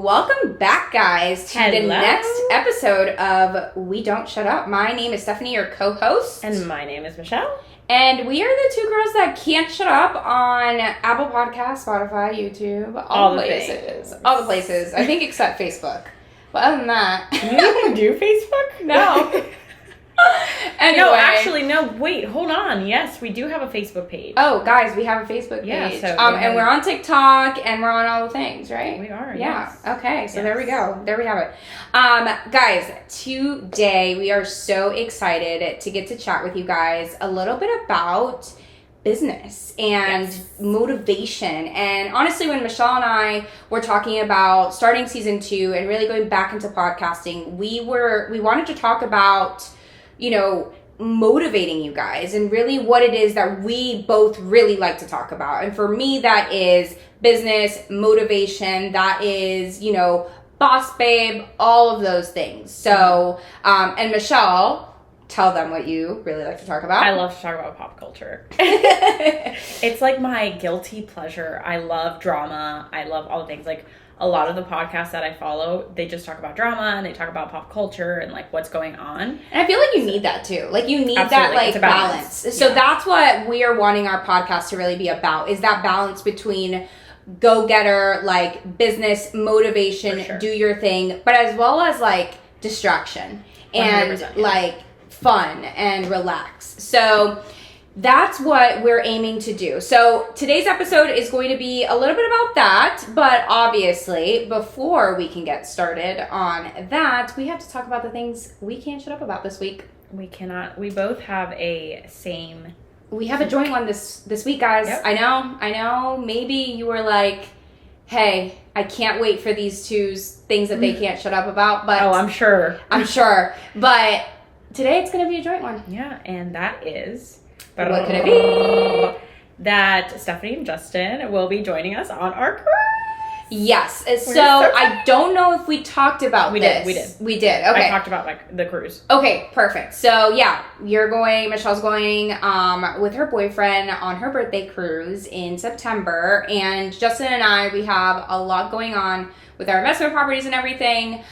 Welcome back, guys, to Hello. the next episode of We Don't Shut Up. My name is Stephanie, your co-host. And my name is Michelle. And we are the two girls that can't shut up on Apple Podcasts, Spotify, YouTube, all the places. Things. All the places. I think except Facebook. But other than that... You do Facebook? No. Anyway. No, actually, no. Wait, hold on. Yes, we do have a Facebook page. Oh, guys, we have a Facebook page. Yeah, so and we're on TikTok, and we're on all the things, right? We are, Yeah. yes. Okay, so Yes. there we go. There we have it. Guys, today we are so excited to get to chat with you guys a little bit about business and motivation. And honestly, when Michelle and I were talking about starting season 2 and really going back into podcasting, we wanted to talk about, you know, motivating you guys and really what it is that we both really like to talk about. And for me, that is business, motivation, that is, you know, boss babe, all of those things. So, and Michelle, tell them what you really like to talk about. I love to talk about pop culture. It's like my guilty pleasure. I love drama. I love all the things. Like, a lot of the podcasts that I follow, they just talk about drama and they talk about pop culture and like what's going on. And I feel like you need that too. Like you need Absolutely. that like It's a balance. So that's what we are wanting our podcast to really be about, is that balance between go-getter, like business, motivation, Sure. do your thing, but as well as like distraction and 100%, yeah. like fun and relax. So that's what we're aiming to do. So today's episode is going to be a little bit about that, but obviously before we can get started on that, we have to talk about the things we can't shut up about this week. We cannot. We both have a same. We have a joint one this week, guys. Yep. I know. Maybe you were like, hey, I can't wait for these two's things that they can't shut up about, but Oh, I'm sure. I'm sure. But today it's going to be a joint one. Yeah, and that is. What could it be? That Stephanie and Justin will be joining us on our cruise. Yes. So so I don't know if we talked about this. We did. Okay. I talked about like the cruise. Okay, perfect. So yeah, Michelle's going with her boyfriend on her birthday cruise in September, and Justin and I, we have a lot going on with our investment properties and everything.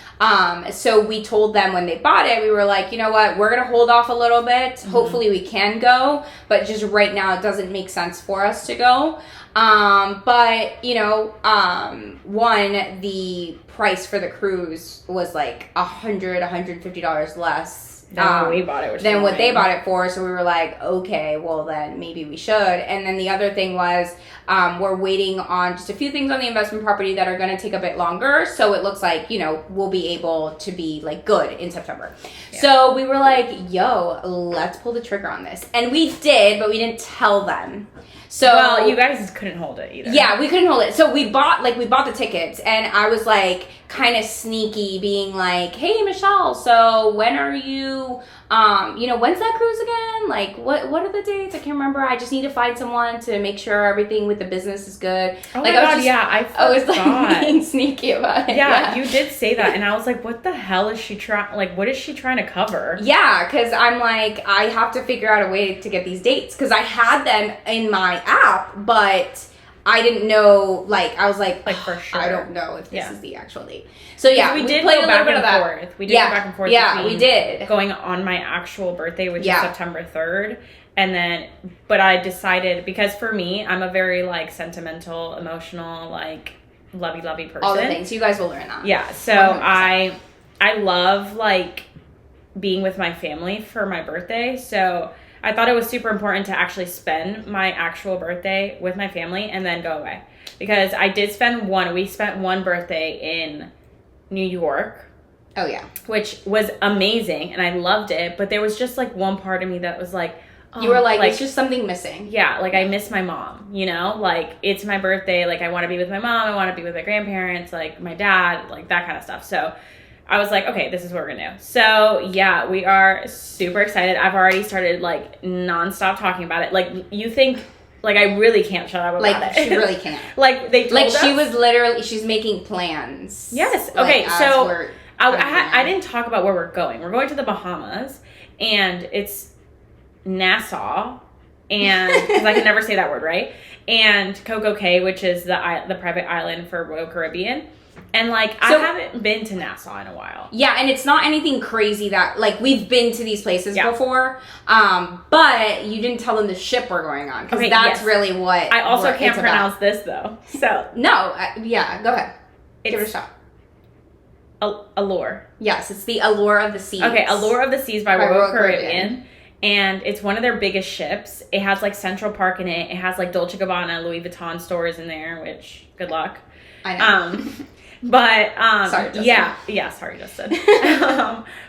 So we told them when they bought it, we were like, you know what, we're gonna hold off a little bit. Mm-hmm. Hopefully we can go, but just right now it doesn't make sense for us to go. But you know, one, the price for the cruise was like $150 less Than when we bought it. than what they bought it for. So we were like, okay, well then maybe we should. And then the other thing was, we're waiting on just a few things on the investment property that are going to take a bit longer. So it looks like, you know, we'll be able to be like good in September. Yeah. So we were like, yo, let's pull the trigger on this. And we did, but we didn't tell them. So, well, you guys couldn't hold it either. Yeah, we couldn't hold it. So we bought the tickets, and I was like kind of sneaky, being like, hey, Michelle, so when are you, you know, when's that cruise again? Like, what are the dates? I can't remember. I just need to find someone to make sure everything with the business is good. Oh like, my God, I was like being sneaky about it. Yeah, you did say that, and I was like, what the hell is she trying, like, what is she trying to cover? Yeah, because I'm like, I have to figure out a way to get these dates, because I had them in my app, but I didn't know, like, I was like for sure. I don't know if this is the actual date. So yeah, we did played go a little back bit of and that. forth. We did go back and forth. Yeah, we did. Going on my actual birthday, which is September 3rd. And then, but I decided, because for me, I'm a very, like, sentimental, emotional, like, lovey-lovey person. All the things. You guys will learn that. Yeah, so 100%. I love, like, being with my family for my birthday. So I thought it was super important to actually spend my actual birthday with my family and then go away. Because we spent one birthday in New York. Oh, yeah. Which was amazing, and I loved it. But there was just, like, one part of me that was like, oh, you were like, it's just something missing. Yeah, like, I miss my mom, you know? Like, it's my birthday. Like, I want to be with my mom. I want to be with my grandparents, like, my dad, like, that kind of stuff. So I was like, okay, this is what we're going to do. So, yeah, we are super excited. I've already started, like, nonstop talking about it. Like, you think... Like, I really can't shut up about like, it. She really can't. Like, they told like, us. she was literally... She's making plans. Yes. Like, okay, so... I I didn't talk about where we're going. We're going to the Bahamas, and it's Nassau, and... Because I can never say that word, right? And Coco Cay, which is the private island for Royal Caribbean. And, like, I haven't been to Nassau in a while. Yeah, and it's not anything crazy that, like, we've been to these places before, but you didn't tell them the ship we're going on, because that's really what I also can't pronounce this, though. So. No, go ahead. Give it a shot. Allure. Yes, it's the Allure of the Seas. Okay, Allure of the Seas by Royal Caribbean. And it's one of their biggest ships. It has, like, Central Park in it. It has, like, Dolce & Gabbana, Louis Vuitton stores in there, which, good luck. I know. But, sorry, Justin. Yeah, sorry, Justin.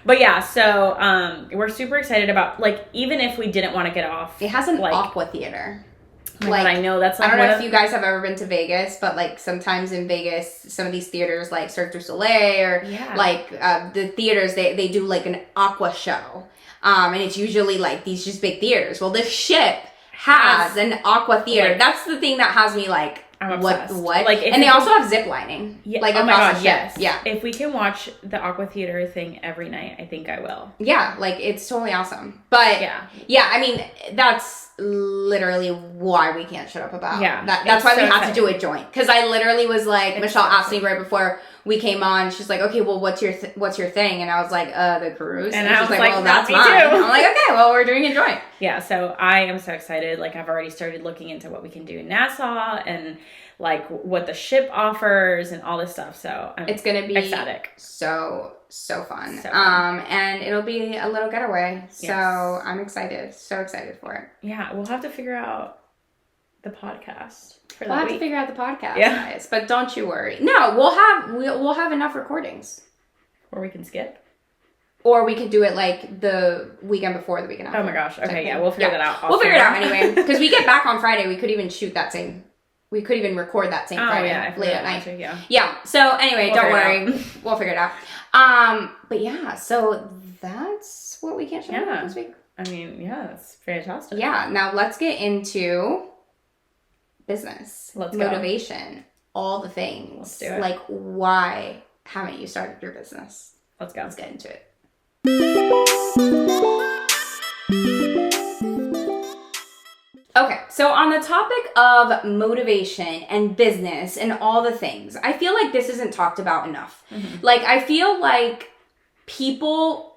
But yeah, so, we're super excited about, like, even if we didn't want to get off. It has an aqua theater. Oh my God, I know, that's like, I don't know if you guys have ever been to Vegas, but, like, sometimes in Vegas, some of these theaters, like Cirque du Soleil, or like the theaters, they do like an aqua show, and it's usually like these just big theaters. Well, this ship has an aqua theater. Like, that's the thing that has me like, I'm obsessed. What? Like, and they also have zip lining. Yeah. Like, oh my God, yes. Yeah. If we can watch the aqua theater thing every night, I think I will. Yeah, like, it's totally awesome. But yeah, I mean, that's literally why we can't shut up about that. That's why we had to do a joint. Because I literally was like, Michelle asked me right before we came on, she's like, okay, well, what's your thing? And I was like, the cruise. And I was like, well, that's mine. I'm like, okay, well, we're doing a joint. Yeah, so I am so excited. Like, I've already started looking into what we can do in Nassau and, like, what the ship offers and all this stuff. So it's gonna be ecstatic. So fun. And it'll be a little getaway. So I'm excited. So excited for it. Yeah, we'll have to figure out the podcast. We'll have to figure out the podcast, guys. But don't you worry. No, we'll have enough recordings. Or we can skip. Or we could do it like the weekend before, the weekend after. Oh my gosh. Okay, yeah, we'll figure that out. We'll figure it out anyway. Because we get back on Friday, we could even shoot that same. We could even record that same Friday late at night. Yeah. So anyway, don't worry. We'll figure it out. But yeah, so that's what we can't show about this week. I mean, yeah, that's fantastic. Yeah. Now let's get into business. Motivation. All the things. Let's do it. Like, why haven't you started your business? Let's go. Let's get into it. Okay, so on the topic of motivation and business and all the things, I feel like this isn't talked about enough. Mm-hmm. Like, I feel like people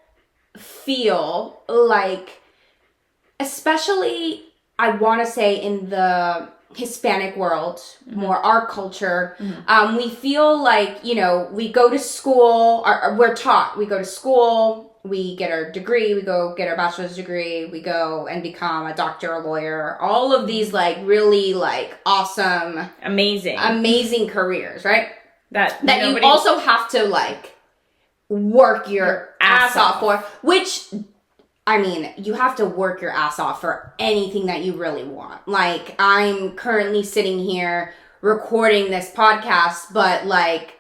feel like, especially, I want to say in the Hispanic world, more our culture, we feel like, you know, we go to school, or we're taught, we go to school, we get our degree, we go get our bachelor's degree, we go and become a doctor, a lawyer, all of these like really like awesome, amazing careers, right? That you also have to like work your ass off for, which, I mean, you have to work your ass off for anything that you really want. Like, I'm currently sitting here recording this podcast, but like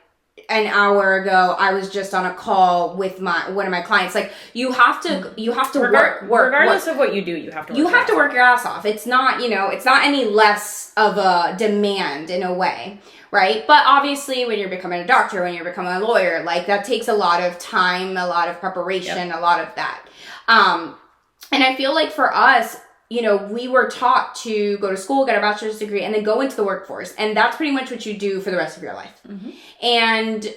an hour ago, I was just on a call with one of my clients. Like, you have to work. Regardless of what you do, you have to work your ass off. It's not, you know, it's not any less of a demand in a way, right? But obviously, when you're becoming a doctor, when you're becoming a lawyer, like, that takes a lot of time, a lot of preparation, a lot of that. And I feel like for us, you know, we were taught to go to school, get a bachelor's degree, and then go into the workforce. And that's pretty much what you do for the rest of your life. Mm-hmm. And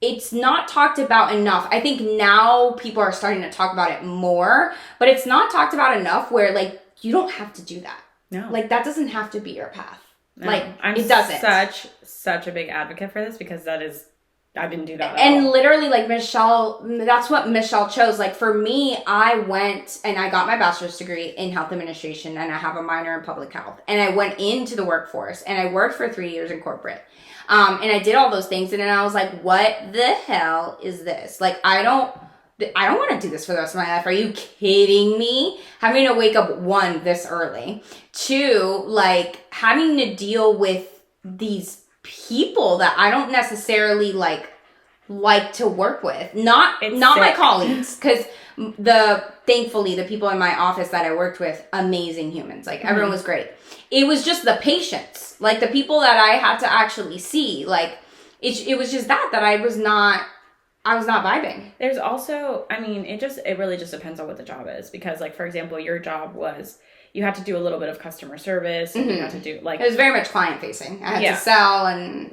it's not talked about enough. I think now people are starting to talk about it more, but it's not talked about enough where, like, you don't have to do that. No. Like, that doesn't have to be your path. No. Like, it doesn't. Such a big advocate for this, because I didn't do that at and all. Literally, like, Michelle, that's what Michelle chose. Like, for me, I went and I got my bachelor's degree in health administration, and I have a minor in public health. And I went into the workforce, and I worked for 3 years in corporate. And I did all those things, and then I was like, what the hell is this? Like, I don't want to do this for the rest of my life. Are you kidding me? Having to wake up, 1, this early. 2, like, having to deal with these people that I don't necessarily like to work with. Not my colleagues, because thankfully the people in my office that I worked with, amazing humans. Like, everyone was great. It was just the patients, like the people that I had to actually see. Like, it was just that I was not vibing. There's also, I mean, it really just depends on what the job is, because, like, for example, your job was, you had to do a little bit of customer service, and you had to do, like, it was very much client facing. I had to sell, and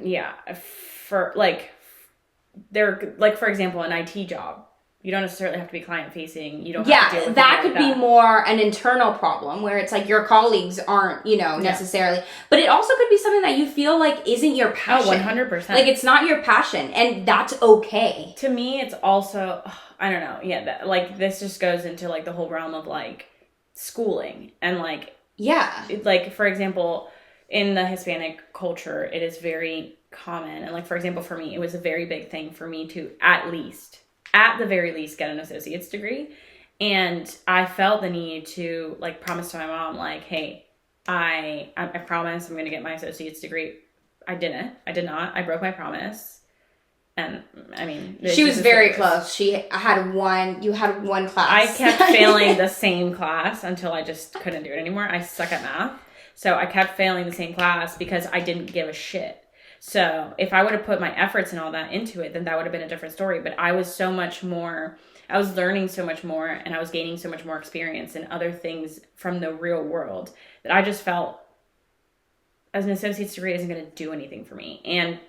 they're like, for example, an IT job. You don't necessarily have to be client facing. You don't have to deal with that could be more an internal problem where it's like your colleagues aren't, necessarily. But it also could be something that you feel like isn't your passion. Oh, 100%. Like it's not your passion, and that's okay. To me, it's also, I don't know. Yeah, like this just goes into like the whole realm of like schooling and like, like for example, in the Hispanic culture, it is very common. And like, for example, for me, it was a very big thing for me to at the very least, get an associate's degree. And I felt the need to like promise to my mom, like, hey, I promise I'm going to get my associate's degree. I did not. I broke my promise. And I mean, she was very close. You had one class. I kept failing the same class until I just couldn't do it anymore. I suck at math. So I kept failing the same class because I didn't give a shit. So if I would have put my efforts and all that into it, then that would have been a different story. But I was learning so much more, and I was gaining so much more experience and other things from the real world that I just felt as an associate's degree isn't going to do anything for me. And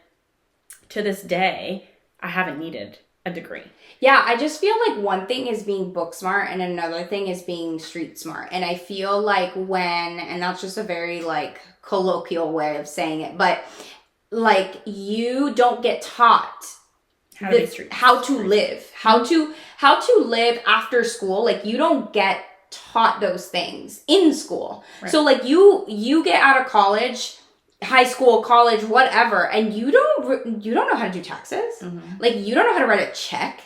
to this day, I haven't needed a degree. Yeah, I just feel like one thing is being book smart and another thing is being street smart. And I feel like and that's just a very like colloquial way of saying it, but like you don't get taught how to live after school. Like you don't get taught those things in school. Right. So like you get out of college, high school, college, whatever, and you don't know how to do taxes. Mm-hmm. Like you don't know how to write a check.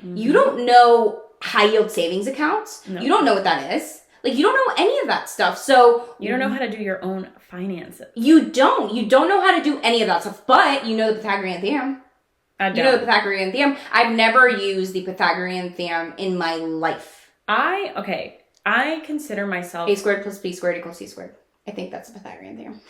Mm-hmm. You don't know high yield savings accounts. No. You don't know what that is. Like, you don't know any of that stuff. So you don't know how to do your own finances. You don't know how to do any of that stuff. But you know the Pythagorean theorem. I don't. You know the Pythagorean theorem. I've never used the Pythagorean theorem in my life. I consider myself... A squared plus B squared equals C squared. I think that's the Pythagorean theorem.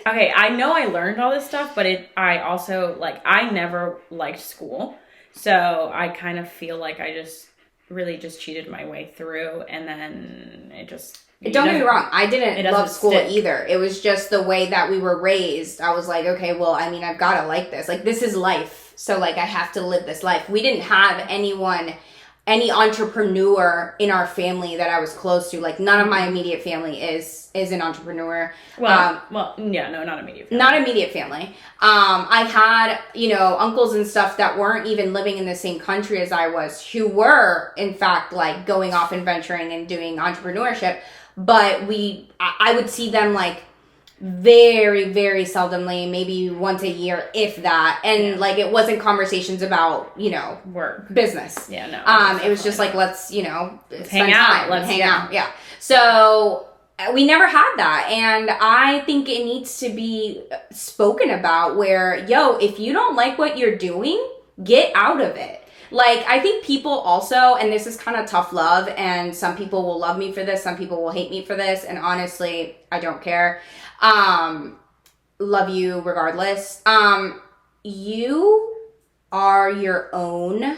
Okay, I know I learned all this stuff, but I also, like, I never liked school. So I kind of feel like I just really just cheated my way through, and then it just... Don't get me wrong, I didn't love school either. It was just the way that we were raised. I was like, okay, well, I mean, I've got to like this. Like, this is life. So, like, I have to live this life. We didn't have any entrepreneur in our family that I was close to. Like, none of my immediate family is an entrepreneur. Not immediate family. Not immediate family. I had, uncles and stuff that weren't even living in the same country as I was, who were, in fact, like, going off and venturing and doing entrepreneurship. But I would see them, like, very, very seldomly, maybe once a year, if that. And like, it wasn't conversations about, work, business. Yeah, no. It was just like, let's hang out. Let's hang out. Yeah. So we never had that. And I think it needs to be spoken about where, if you don't like what you're doing, get out of it. Like, I think people also, and this is kind of tough love, and some people will love me for this, some people will hate me for this, and honestly, I don't care. Love you regardless. You are your own,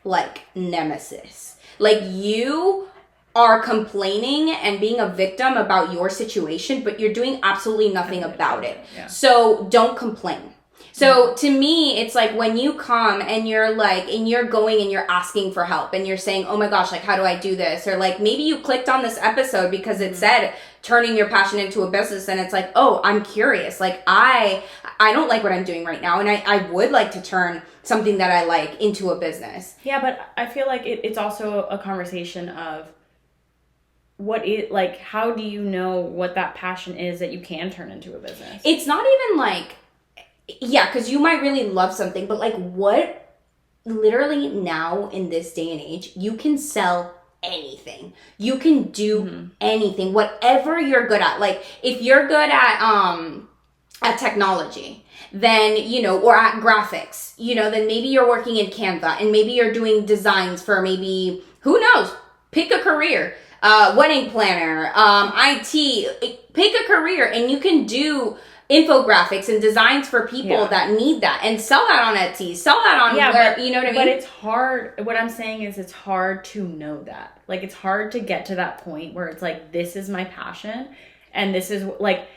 like, nemesis. Like, you are complaining and being a victim about your situation, but you're doing absolutely nothing about it. Yeah. So don't complain. So to me, it's like when you come and you're like, and you're going and you're asking for help and you're saying, oh my gosh, like, how do I do this? Or like, maybe you clicked on this episode because it said turning your passion into a business, and it's like, oh, I'm curious. Like, I don't like what I'm doing right now, and I would like to turn something that I like into a business. Yeah, but I feel like it's also a conversation of how do you know what that passion is that you can turn into a business? It's not even like, yeah, because you might really love something, but like, what, literally now in this day and age, you can sell anything. You can do anything, whatever you're good at. Like, if you're good at technology, then, or at graphics, then maybe you're working in Canva, and maybe you're doing designs for maybe, who knows, pick a career, wedding planner, IT, pick a career, and you can do infographics and designs for people that need that, and sell that on Etsy, sell that on you know what I mean? But it's hard. What I'm saying is it's hard to know that. Like, it's hard to get to that point where it's like, this is my passion, and this is like,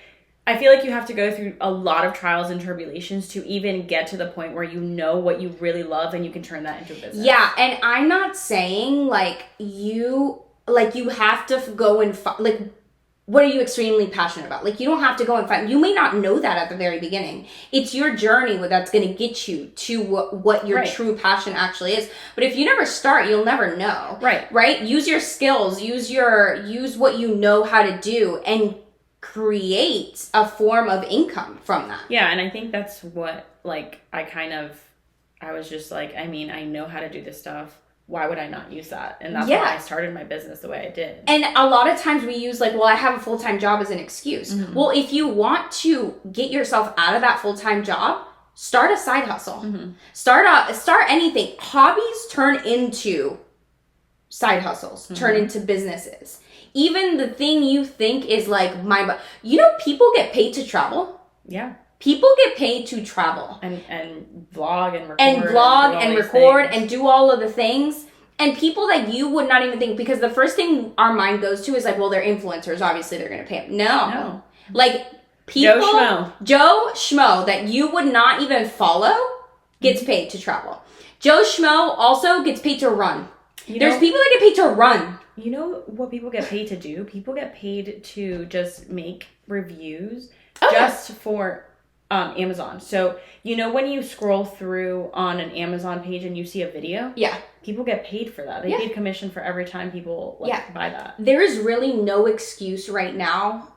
I feel like you have to go through a lot of trials and tribulations to even get to the point where you know what you really love and you can turn that into a business. Yeah, and I'm not saying like you have to go and like, what are you extremely passionate about? Like, you don't have to go and find. You may not know that at the very beginning. It's your journey that's going to get you to what your true passion actually is. But if you never start, you'll never know. Right? Use your skills. Use what you know how to do, and create a form of income from that. Yeah, and I think that's what, like, I was just like, I mean, I know how to do this stuff. Why would I not use that? And that's why I started my business the way I did. And a lot of times we use like, well, I have a full-time job as an excuse. Mm-hmm. Well, if you want to get yourself out of that full-time job, start a side hustle. Mm-hmm. Start anything. Hobbies turn into side hustles, mm-hmm. turn into businesses. Even the thing you think is like people get paid to travel. Yeah. People get paid to travel. And vlog and record. And vlog and record and do all of the things. And people that you would not even think, because the first thing our mind goes to is like, well, they're influencers. Obviously, they're going to pay them. No. Like, people. Joe Schmo that you would not even follow gets paid to travel. Joe Schmo also gets paid to run. There's people that get paid to run. You know what people get paid to do? People get paid to just make reviews for Amazon. So, when you scroll through on an Amazon page and you see a video? Yeah. People get paid for that. They get commission for every time people buy that. There is really no excuse right now,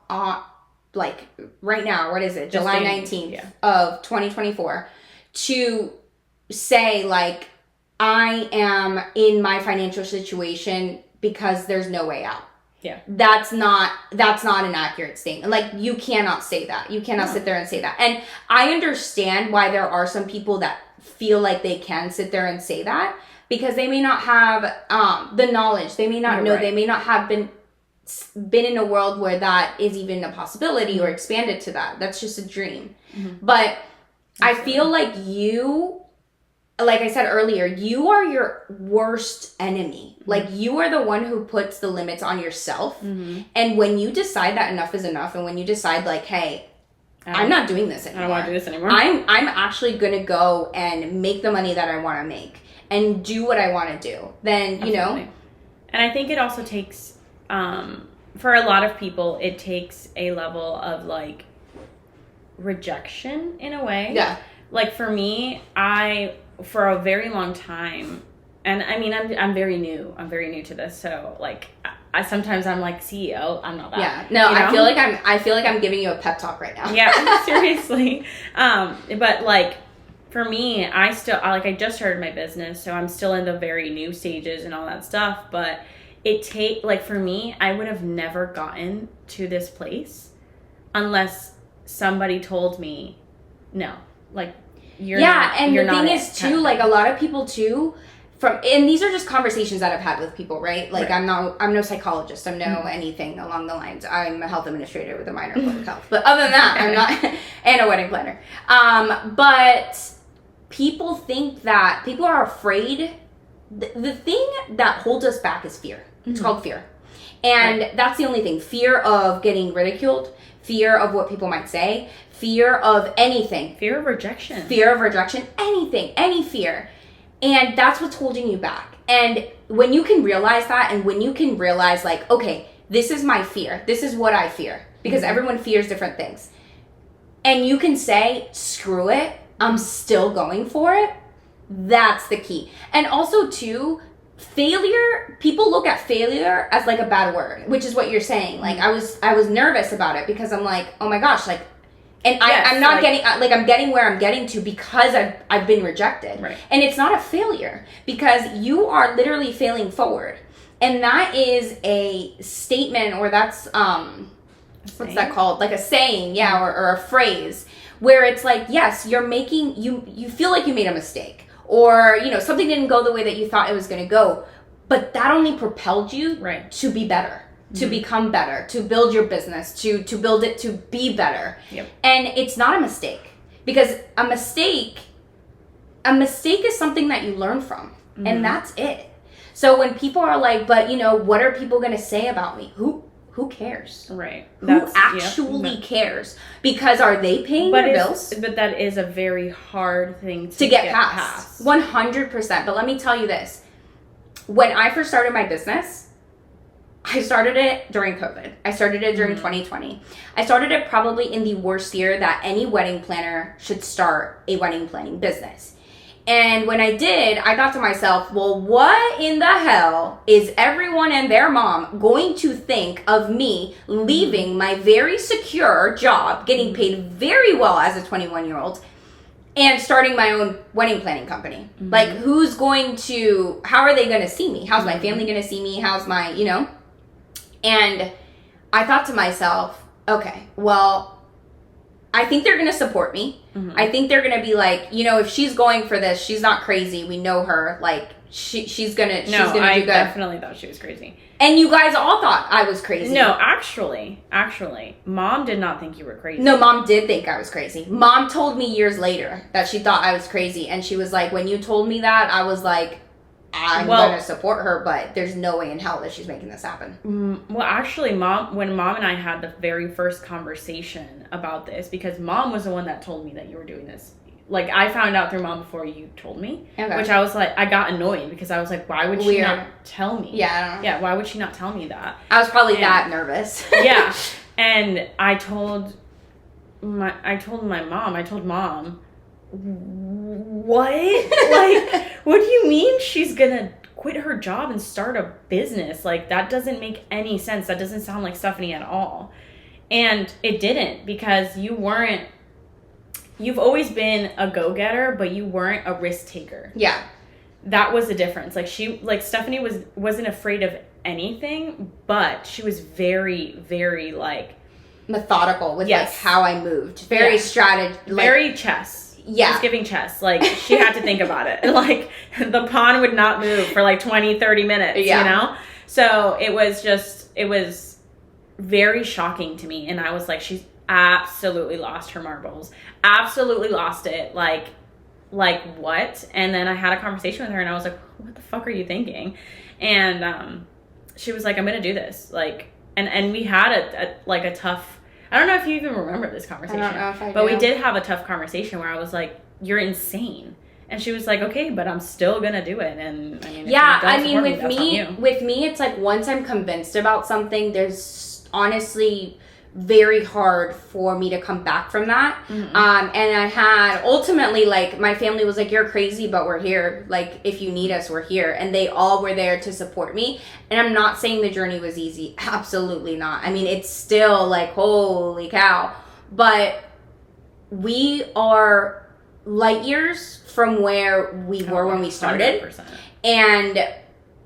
right now, what is it? July 19th of 2024, to say, like, I am in my financial situation because there's no way out. Yeah. That's not an accurate statement. Like, you cannot say that. You cannot sit there and say that. And I understand why there are some people that feel like they can sit there and say that, because they may not have the knowledge. They may not know. Right. They may not have been in a world where that is even a possibility or expanded to that. That's just a dream. Mm-hmm. But I feel like like I said earlier, you are your worst enemy. Mm-hmm. Like, you are the one who puts the limits on yourself. Mm-hmm. And when you decide that enough is enough, and when you decide, like, hey, I'm not doing this anymore. I don't want to do this anymore. I'm actually going to go and make the money that I want to make and do what I want to do. Then, Absolutely. And I think it also takes, for a lot of people, it takes a level of, like, rejection in a way. Yeah. Like, for me, for a very long time, and I mean, I'm very new. I'm very new to this, so like, sometimes I'm like, CEO, I'm not that. Yeah, no, I feel like I'm giving you a pep talk right now. Yeah, seriously. But like, for me, I just started my business, so I'm still in the very new stages and all that stuff. But for me, I would have never gotten to this place unless somebody told me, no, like. And the thing is too, like, a lot of people too, and these are just conversations that I've had with people, right? Like, right. I'm no psychologist, I'm no anything along the lines. I'm a health administrator with a minor in public health, but other than that, I'm not, and a wedding planner. But people think that people are afraid. The thing that holds us back is fear. It's called fear, and that's the only thing. Fear of getting ridiculed, fear of what people might say. Fear of anything. Fear of rejection. Anything. Any fear. And that's what's holding you back. And when you can realize that, and when you can realize, like, okay, this is my fear. This is what I fear. Because everyone fears different things. And you can say, screw it. I'm still going for it. That's the key. And also, too, failure, people look at failure as, like, a bad word, which is what you're saying. Like, I was nervous about it because I'm like, oh my gosh, like, and I'm not I'm getting where I'm getting to because I've been rejected. Right. And it's not a failure, because you are literally failing forward. And that is a statement, or that's, what's that called? Like a saying, or a phrase, where it's like, yes, you're making, you feel like you made a mistake, or, something didn't go the way that you thought it was going to go, but that only propelled you to be better. To become better, to build your business, to build it to be better. Yep. And it's not a mistake, because a mistake is something that you learn from, and that's it. So when people are like, but what are people going to say about me? who cares? Right. Who actually cares? Because are they paying their bills? But that is a very hard thing to get past. 100%. But let me tell you this. When I first started my business, I started it during COVID. I started it during 2020. I started it probably in the worst year that any wedding planner should start a wedding planning business. And when I did, I thought to myself, well, what in the hell is everyone and their mom going to think of me leaving my very secure job, getting paid very well as a 21-year-old, and starting my own wedding planning company? Like, who's going to, how are they going to see me? How's my family going to see me? How's my, you know? And I thought to myself, okay, well, I think they're going to support me. I think they're going to be like, you know, if she's going for this, she's not crazy. We know her. Like, she's going to do good. I definitely thought she was crazy. And you guys all thought I was crazy. No, actually, Mom did not think you were crazy. No, Mom did think I was crazy. Mom told me years later that she thought I was crazy. And she was like, when you told me that, I was like, I'm going to support her, but there's no way in hell that she's making this happen. Well, actually, when Mom and I had the very first conversation about this, because Mom was the one that told me that you were doing this. Like, I found out through Mom before you told me, which I was like, I got annoyed because I was like, why would she not tell me? Yeah, I don't know. Yeah, why would she not tell me that? I was probably that nervous. Yeah, and I told Mom, what? Like, what do you mean she's gonna quit her job and start a business? Like, that doesn't make any sense. That doesn't sound like Stephanie at all. And it didn't, because you've always been a go-getter, but you weren't a risk taker. Yeah. That was the difference. Like, Stephanie wasn't afraid of anything, but she was very, very, like, methodical with like how I moved. Very very chess. Yeah. Just giving chess. Like, she had to think about it. Like, the pawn would not move for like 20, 30 minutes, you know? So it was very shocking to me. And I was like, she's absolutely lost her marbles. Absolutely lost it. Like what? And then I had a conversation with her and I was like, what the fuck are you thinking? And she was like, I'm going to do this. Like, and we had a tough, I don't know if you even remember this conversation. I don't know if I do. But we did have a tough conversation where I was like, you're insane. And she was like, okay, but I'm still going to do it. And I mean, with me, it's like, once I'm convinced about something, there's honestly very hard for me to come back from that. And I had ultimately, like, my family was like, you're crazy, but we're here. Like, if you need us, we're here. And they all were there to support me. And I'm not saying the journey was easy. Absolutely not. I mean, it's still like, holy cow. But we are light years from where we were when we started. 100%. And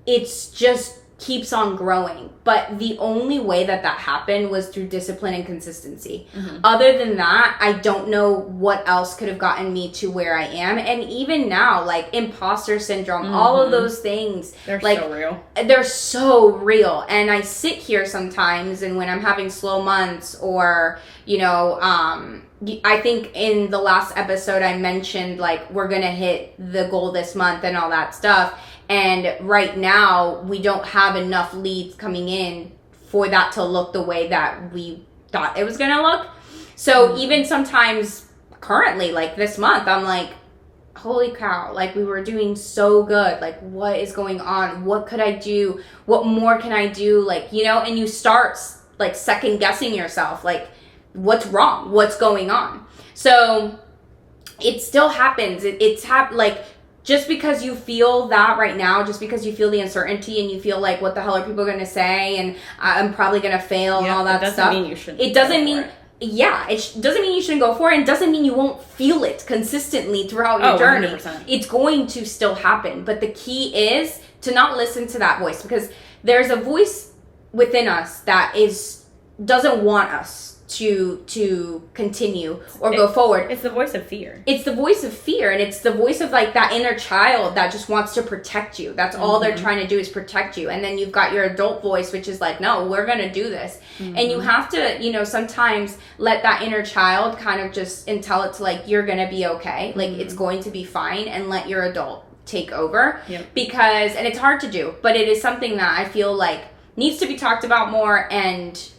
it's just keeps on growing. But the only way that happened was through discipline and consistency. Other than that, I don't know what else could have gotten me to where I am. And even now, like, imposter syndrome, all of those things, they're like, so real. They're so real. And I sit here sometimes, and when I'm having slow months, or, you know, I think in the last episode I mentioned, like, we're gonna hit the goal this month and all that stuff. And right now, we don't have enough leads coming in for that to look the way that we thought it was going to look. So even sometimes currently, like this month, I'm like, holy cow, like, we were doing so good. Like, what is going on? What could I do? What more can I do? Like, you know, and you start like second guessing yourself. Like, what's wrong? What's going on? So it still happens. Like, just because you feel that right now, just because you feel the uncertainty and you feel like, what the hell are people going to say? And I'm probably going to fail and all that stuff. It doesn't mean it doesn't mean you shouldn't go for it. It doesn't mean you won't feel it consistently throughout your journey. 100%. It's going to still happen. But the key is to not listen to that voice, because there's a voice within us that doesn't want us to continue or go forward. It's the voice of fear. It's the voice of fear, and it's the voice of like that inner child that just wants to protect you. That's all they're trying to do, is protect you. And then you've got your adult voice, which is like, no, we're going to do this. And you have to, you know, sometimes let that inner child kind of just and tell it to, like, you're going to be okay. Like, it's going to be fine, and let your adult take over. Yep. Because, and it's hard to do, but it is something that I feel like needs to be talked about more and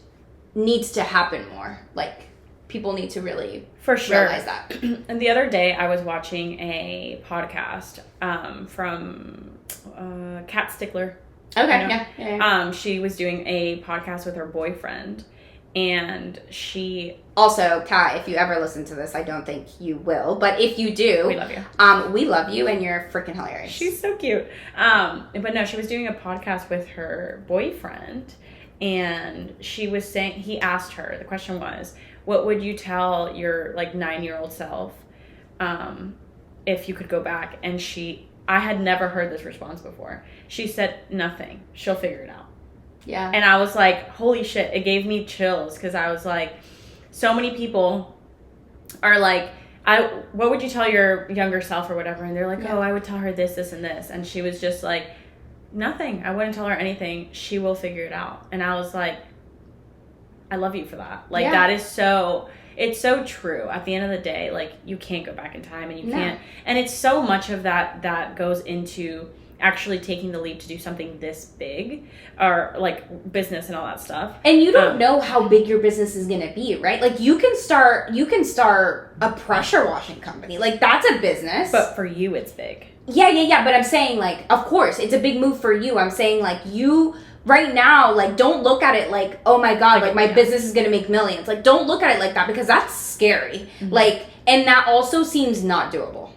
needs to happen more. Like, people need to really realize that. And the other day I was watching a podcast from Kat Stickler. Okay, you know? yeah. She was doing a podcast with her boyfriend, and she... Also, Kat, if you ever listen to this, I don't think you will, but if you do... We love you. We love you, and you're freaking hilarious. She's so cute. But no, she was doing a podcast with her boyfriend, and she was saying... He asked her, the question was, what would you tell your, 9-year-old self if you could go back? And I had never heard this response before. She said, nothing. She'll figure it out. Yeah. And I was like, holy shit. It gave me chills because I was like, so many people are like, what would you tell your younger self or whatever? And they're like, oh, I would tell her this, this, and this. And she was just like, nothing. I wouldn't tell her anything. She will figure it out. And I was like, I love you for that. That is so... It's so true. At the end of the day, you can't go back in time, and you can't. And it's so much of that goes into actually taking the leap to do something this big, or business and all that stuff. And you don't know how big your business is going to be, right? You can start a pressure washing company. That's a business. But for you, it's big. Yeah. But I'm saying, of course, it's a big move for you. I'm saying, you... Right now, don't look at it like, oh my God, my business is going to make millions. Don't look at it like that, because that's scary. Mm-hmm. And that also seems not doable.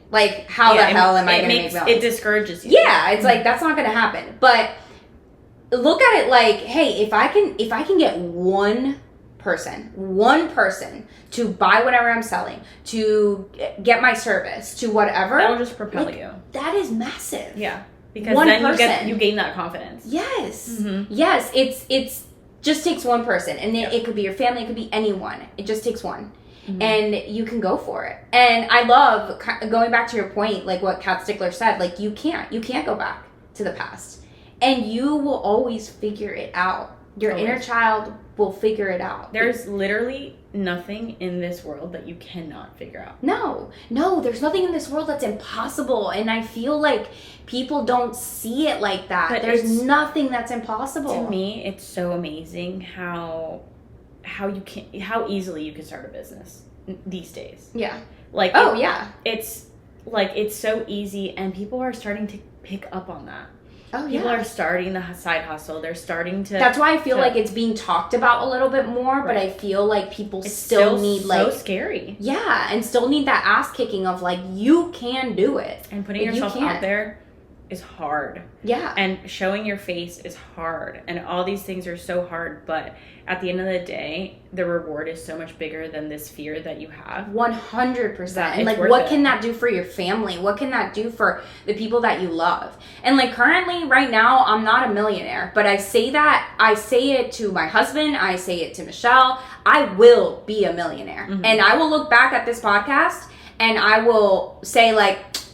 How the hell am I going to make millions? It discourages you. Yeah, it's that's not going to happen. But look at it hey, if I can get one person to buy whatever I'm selling, to get my service, to whatever. That'll just propel you. That is massive. Yeah. Because then you gain that confidence. Yes. Mm-hmm. Yes. It's just takes one person. And then it could be your family. It could be anyone. It just takes one. Mm-hmm. And you can go for it. And I love, going back to your point, what Kat Stickler said, you can't go back to the past. And you will always figure it out. Your inner child will figure it out. There's literally nothing in this world that you cannot figure out. No, there's nothing in this world that's impossible. And I feel like people don't see it like that. But there's nothing that's impossible. To me, it's so amazing how easily you can start a business these days. Yeah. It's so easy, and people are starting to pick up on that. Oh, People are starting the side hustle. They're starting to... That's why I feel like it's being talked about a little bit more, right. But I feel like people still need, so scary. Yeah, and still need that ass kicking of, you can do it. And putting yourself out there is hard. Yeah. And showing your face is hard. And all these things are so hard, but at the end of the day, the reward is so much bigger than this fear that you have. 100%. And what can that do for your family? What can that do for the people that you love? And currently, right now, I'm not a millionaire, but I say it to my husband, I say it to Michelle, I will be a millionaire. Mm-hmm. And I will look back at this podcast and I will say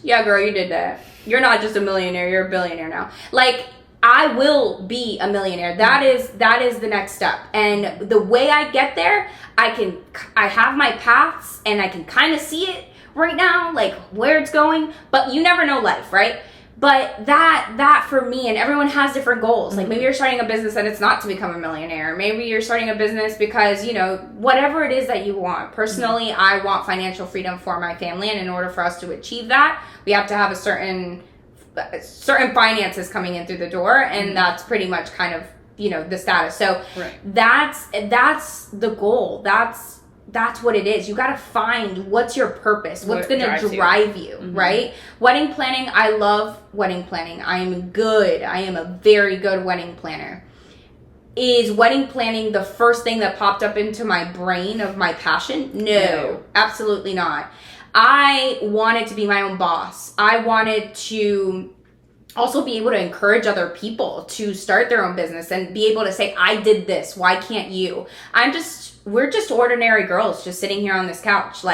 yeah, girl, you did that. You're not just a millionaire, you're a billionaire now. I will be a millionaire. That is the next step. And the way I get there, I have my paths and I can kind of see it right now, where it's going, but you never know life, right? But that for me, and everyone has different goals. Maybe you're starting a business and it's not to become a millionaire. Maybe you're starting a business because, whatever it is that you want. Personally, I want financial freedom for my family. And in order for us to achieve that, we have to have a certain finances coming in through the door. And that's pretty much kind of, the status. So that's the goal. That's what it is. You got to find what's your purpose. What's going to drive you, right? Wedding planning. I love wedding planning. I am a very good wedding planner. Is wedding planning the first thing that popped up into my brain of my passion? No, absolutely not. I wanted to be my own boss. I wanted to also be able to encourage other people to start their own business and be able to say, I did this. Why can't you? We're just ordinary girls just sitting here on this couch.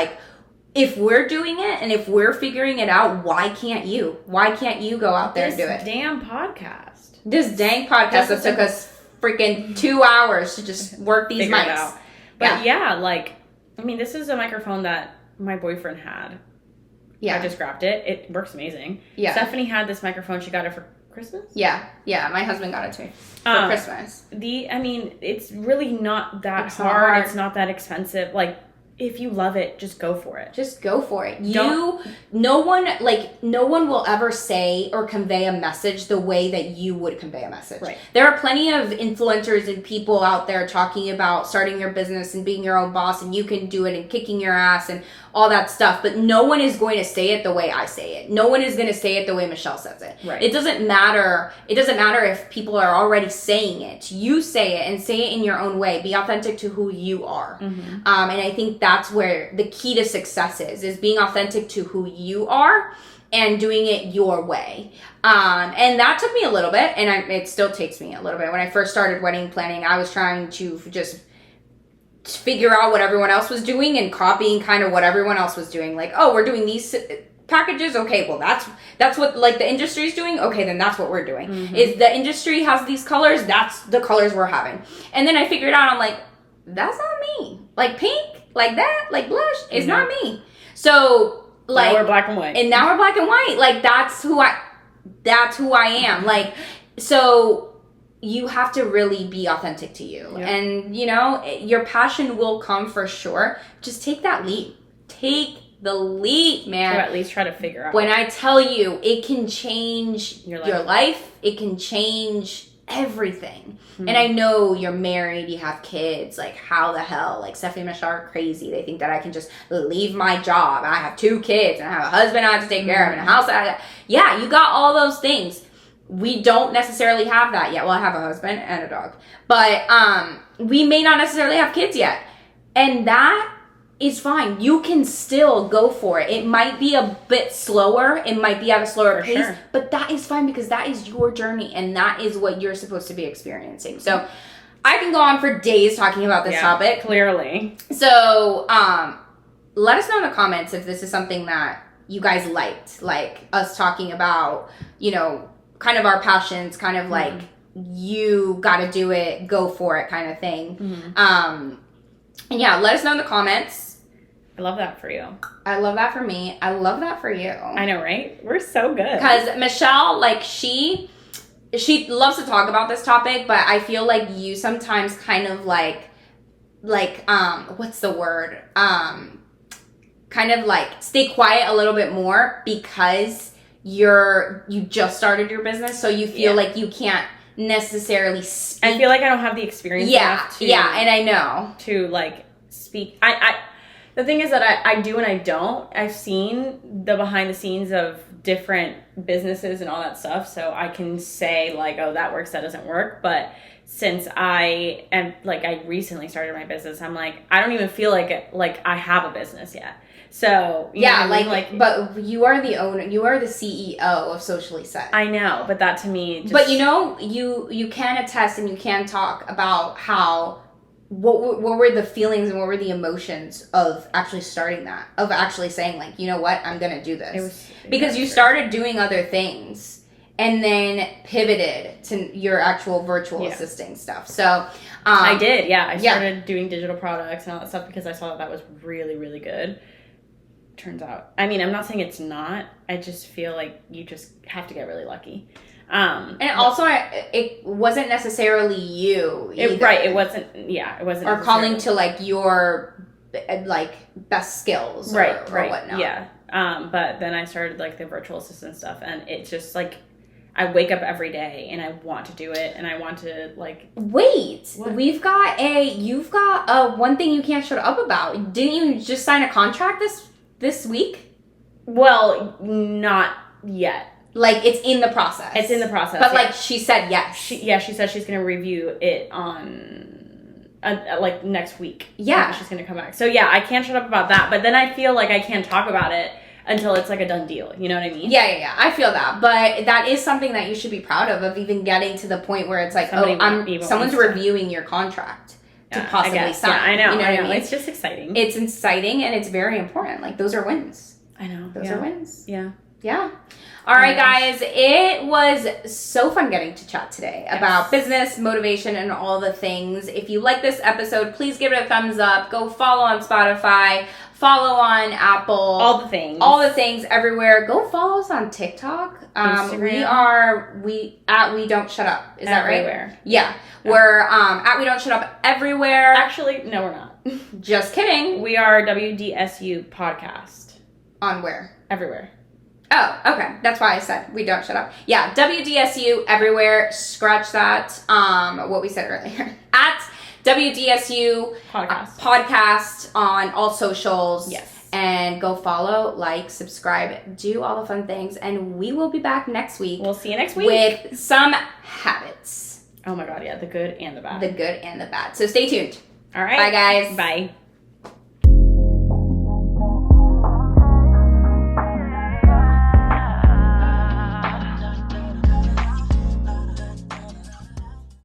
If we're doing it and if we're figuring it out, why can't you? Why can't you go out there and do it? This dang podcast that took us freaking 2 hours to just work these mics. But this is a microphone that my boyfriend had. Yeah. I just grabbed it. It works amazing. Yeah. Stephanie had this microphone. She got it for Christmas? Yeah. My husband got it to me for Christmas. It's really not that hard. It's not that expensive. Like, if you love it, just go for it. Just go for it. No one will ever say or convey a message the way that you would convey a message. Right. There are plenty of influencers and people out there talking about starting your business and being your own boss and you can do it and kicking your ass and all that stuff. But no one is going to say it the way I say it. No one is going to say it the way Michelle says it. Right. It doesn't matter. It doesn't matter if people are already saying it. You say it and say it in your own way. Be authentic to who you are. Mm-hmm. And I think that's where the key to success is being authentic to who you are and doing it your way. And that took me a little bit, and it still takes me a little bit. When I first started wedding planning, I was trying to just figure out what everyone else was doing and copying kind of what everyone else was doing. Like, oh, we're doing these packages. Okay, well, that's what like the industry is doing. Okay, then that's what we're doing. Mm-hmm. Is the industry has these colors, that's the colors we're having. And then I figured out, I'm like, that's not me. Like pink, like that, like blush, it's not me. So like now we're black and white. And now we're black and white. Like that's who I am. Like, so you have to really be authentic to you. Yep. And your passion will come for sure. Just take that leap. Take the leap, man. Or at least try to figure out. When I tell you, it can change your life. It can change everything. Mm-hmm. And I know you're married, you have kids. Like, how the hell? Like, Stephanie and Michelle are crazy. They think that I can just leave my job. I have 2 kids, and I have a husband I have to take care of, and a house yeah, you got all those things. We don't necessarily have that yet. Well, I have a husband and a dog. But we may not necessarily have kids yet. And that is fine. You can still go for it. It might be a bit slower. It might be at a slower pace. Sure. But that is fine because that is your journey. And that is what you're supposed to be experiencing. So I can go on for days talking about this topic. Clearly. So let us know in the comments if this is something that you guys liked. Like us talking about, kind of our passions, kind of like you got to do it, go for it kind of thing. Mm-hmm. And yeah, let us know in the comments. I love that for you. I love that for me. I love that for you. I know, right? We're so good. Because Michelle, like she loves to talk about this topic, but I feel like you sometimes kind of like what's the word? Kind of like stay quiet a little bit more because you just started your business, so you feel like you can't necessarily speak. I feel like I don't have the experience enough to and I know to like speak. I the thing is that I do and I don't. I've seen the behind the scenes of different businesses and all that stuff, so I can say like, oh, that works, that doesn't work. But since I recently started my business, I'm like, I don't even feel like I have a business yet. So but you are the owner, you are the CEO of Socially Set. I know, but that to me but you can attest and you can talk about how what were the feelings and what were the emotions of actually starting that, of actually saying like, you know what, I'm gonna do this. Because you started doing other things and then pivoted to your actual virtual assisting stuff. So I did, I started doing digital products and all that stuff because I saw that was really, really good. Turns out, I mean, I'm not saying it's not. I just feel like you just have to get really lucky. And also, it wasn't necessarily you either. It wasn't. Yeah, it wasn't. Or calling to like your best skills, or whatnot. Yeah. But then I started like the virtual assistant stuff, and it's just like I wake up every day and I want to do it, and I want to like. Wait, what? You've got a one thing you can't shut up about. Didn't you just sign a contract this week? Well, not yet. Like, it's in the process. It's in the process. But, like, she said yes. She said she's going to review it on, next week. Yeah. She's going to come back. So, yeah, I can't shut up about that. But then I feel like I can't talk about it until it's, like, a done deal. You know what I mean? Yeah. I feel that. But that is something that you should be proud of even getting to the point where it's like, someone's reviewing your contract. To possibly sign. Yeah, I know. You know what I mean? It's just exciting. It's exciting and it's very important. Like, those are wins. I know. Those are wins. Yeah. All right, guys. It was so fun getting to chat today about business, motivation, and all the things. If you like this episode, please give it a thumbs up. Go follow on Spotify. follow on Apple. All the things. All the things everywhere. Go follow us on TikTok. Instagram. We don't shut up. Is that right? Everywhere. Yeah. We're at We Don't Shut Up everywhere. Actually, no, we're not. Just kidding. We are WDSU podcast. On where? Everywhere. Oh, okay. That's why I said We Don't Shut Up. Yeah, WDSU everywhere. Scratch that. What we said earlier. At WDSU podcast on all socials. Yes. And go follow, like, subscribe, do all the fun things, and we will be back next week. We'll see you next week. With some habits. Oh my God, yeah, the good and the bad. The good and the bad. So stay tuned. All right. Bye, guys. Bye.